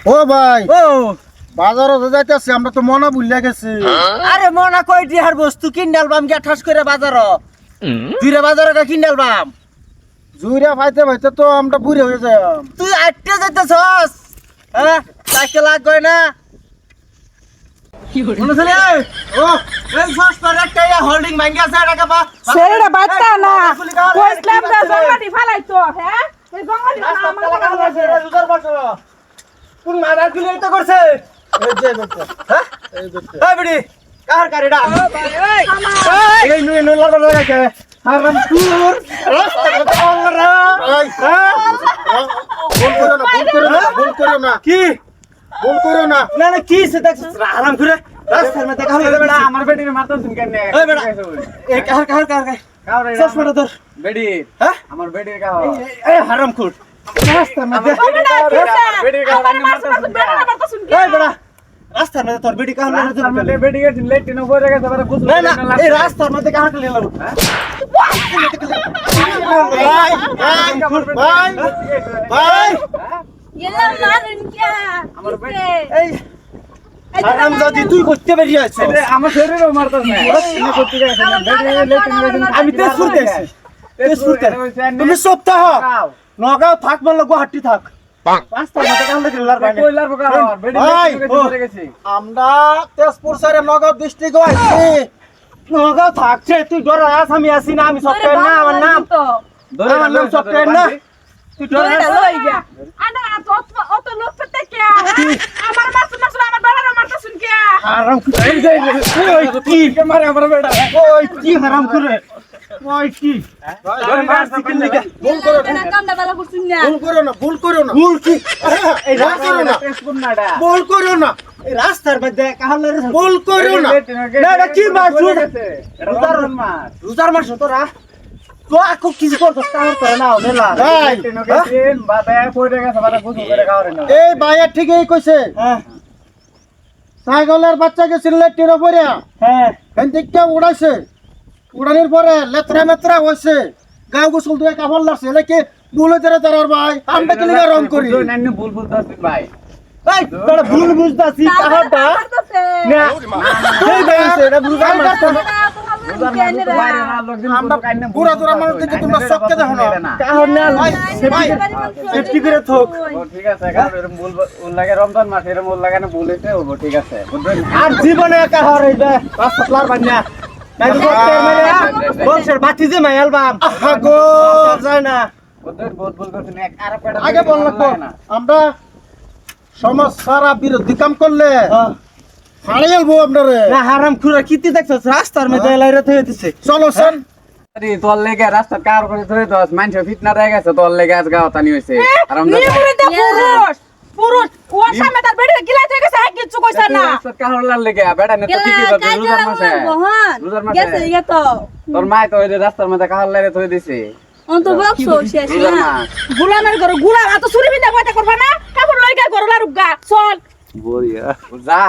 ও ভাই ও বাজারে যাইতেছি আমরা তো মনা ভুলিয়া গেছি। আরে মনা কই দিহার বস্তু কিনালবাম গিয়া ঠাস করে বাজার দুইরা বাজারে গা কিনালবাম জুইরা পাইতে পাইতে তো আমরা বুড়ে হয়ে যাই। তুই আটটা যাইতেছস হ্যাঁ সাইকেল লাগবে না মনে চলে ও এই সস্তার একটা হোল্ডিং ভাঙ্গা আছে টাকা পা ছেড়ে বাচ্চা না কইলাম না জঙ্গলি ফালাইতো হ্যাঁ এই জঙ্গলি না আমার কোন মাদার গুলো এটা করছে এই যে দেখতে হ্যাঁ এই দেখতে এই বিড়ি কার কারিডা এই এই নুই নুই লাগা লাগাকে হারাম কুর রাস্তা কত বলরা ভুল করো না কি ভুল করো না। না না কি সে দেখছ আরাম করে রাস্তার মধ্যে কাহলে দেবে না আমার বেটির মারতাছুন কেন এই বেটা এই কার কার কার কাও রে চশমাটা ধর বেটি হ্যাঁ আমার বেটির কাও এই হারাম খুর রাস্তার মধ্যে বেটির কাও আমার মারতে বেড়া মারতে শুন এই বেটা রাস্তার মধ্যে তোর বেটি কাহলে না আমাদের বেটি গেছে লেটিনো পড়ে গেছে বারে বুঝু না না এই রাস্তার মধ্যে কাহলে লেলো ভাই ভাই ভাই গেলাম মারুন কিয়া আমার বেটি এই হারাম জাদি তুই করতে বেরিয়ে আছিস আমার শরীরও মারতাছ না তুমি করতে গেছে বেটি লেটিনো গেছে আমি তেজ করতে আছি তেজ করতে তুমি সপ্তাহ নগাঁও থাক বললো গুয়াহাটি থাক রাস্তার মধ্যে কাহলে লেলার বাইরে কইলার বকা বেটি ভাই, লেটিনো গেছে পড়ে গেছে আমরা তেজপুর সারে নগর ডিস্ট্রিক্ট আইছি। নগাঁও থাকছে তুই ডর আস আমি আসি না আমি সফটওয়্যার না আমার নাম আমার নাম সফটওয়্যার না তুই ডর আস আনা অত লোক পেতে কে আমার মারতে আমার বেড়া মারতে শুন কে হারাম এই যে ওই কি কে মারে আমার বেটা ওই কি হারাম করে ওই কি ভাই, মারছি কি লাগা ভুল করো না কামটা বালা করছুন না ভুল করো না ভুল করো না ভুল কি এই ভুল করো না টেস্ট নাডা ভুল করো না এই রাস্তার মধ্যে কাহলে ভুল করো না। না, না, কি মারছো? রোজার মার রোজার মাস তোরা তো আকো কিছু করছস কাহর করে না ওদেলা ভাই লেটিনো গেছে বাবা পড়ে গেছে বারে বুঝু করে খাও রে না এই ভাইয়া ঠিকই কইছে হ্যাঁ ছাগলের বাচ্চা গেছিল লেটিনো পড়িয়া হ্যাঁ হেন দিকটা উড়াইছে উড়ানোর পরে লেত্রা মেত্রা হইছে গাও গোসল দিয়ে কাপড় লাগছে এলে কি বুলে ধরে ধরার ভাই আমরা কি লিগা রং করি নানি ভুল বলতাছিস ভাই এই তোরা ভুল বুঝতাছি কাহরটা না এই গাইছে এটা বুঝা মারছ রোজার মার তো বাইরে না লোকজন আমরা বুঝু কাইনে বুড়া দুরা মানুষ দেখে তোমরা চক্কে দেখো না কাহর না ভাই, ভাই, সেফটি করে থোক ও ঠিক আছে কারণ এরকম ভুল ভুল লাগে রমজান মাস এরকম ভুল লাগে না ভুল হইছে ও ঠিক আছে বুঝছেন আর জীবনে কাহর হইবে রাস্তার বান্না নাই তো করতে মানে বংশের বাতি যে মাই অ্যালবাম আগো যায় না বুঝছেন বহুত ভুল করছেন এক আর পেটা আগে বল লাগবো আমরা সমাজ সারা বিরোধী কাম করলে হারিয়ে যাবো আপনারে না হারাম খুরা কিতি দেখছস রাস্তার মধ্যে লাইরা থই দিছে চলো সেন আরে তোর লেগে রাস্তা কার করে ধরে দস মানুষ ফিটনা রয়ে গেছে তোর লেগে আজ গাওতানি হইছে আর আমরা পুরুষ পুরুষ ওর সামনে তার বেড়ে গিলাই থেকে গেছে আর কিছু কইছ না রাস্তা কাহরলার লেগে বেটা না তো ঠিকই বলছে রোজার মাসে রোজার মাসে গেছে গেতো তোর মা তো ওই যে রাস্তার মধ্যে কাহরলারে থই দিছে অন্ত বক্স শেষ রোজার না মাস গুলামের ঘর গুলাম এত চুরি বিন্দা কয়টা করবা না কাপড় লইকা ঘর লারুগা চল বড়িয়া যা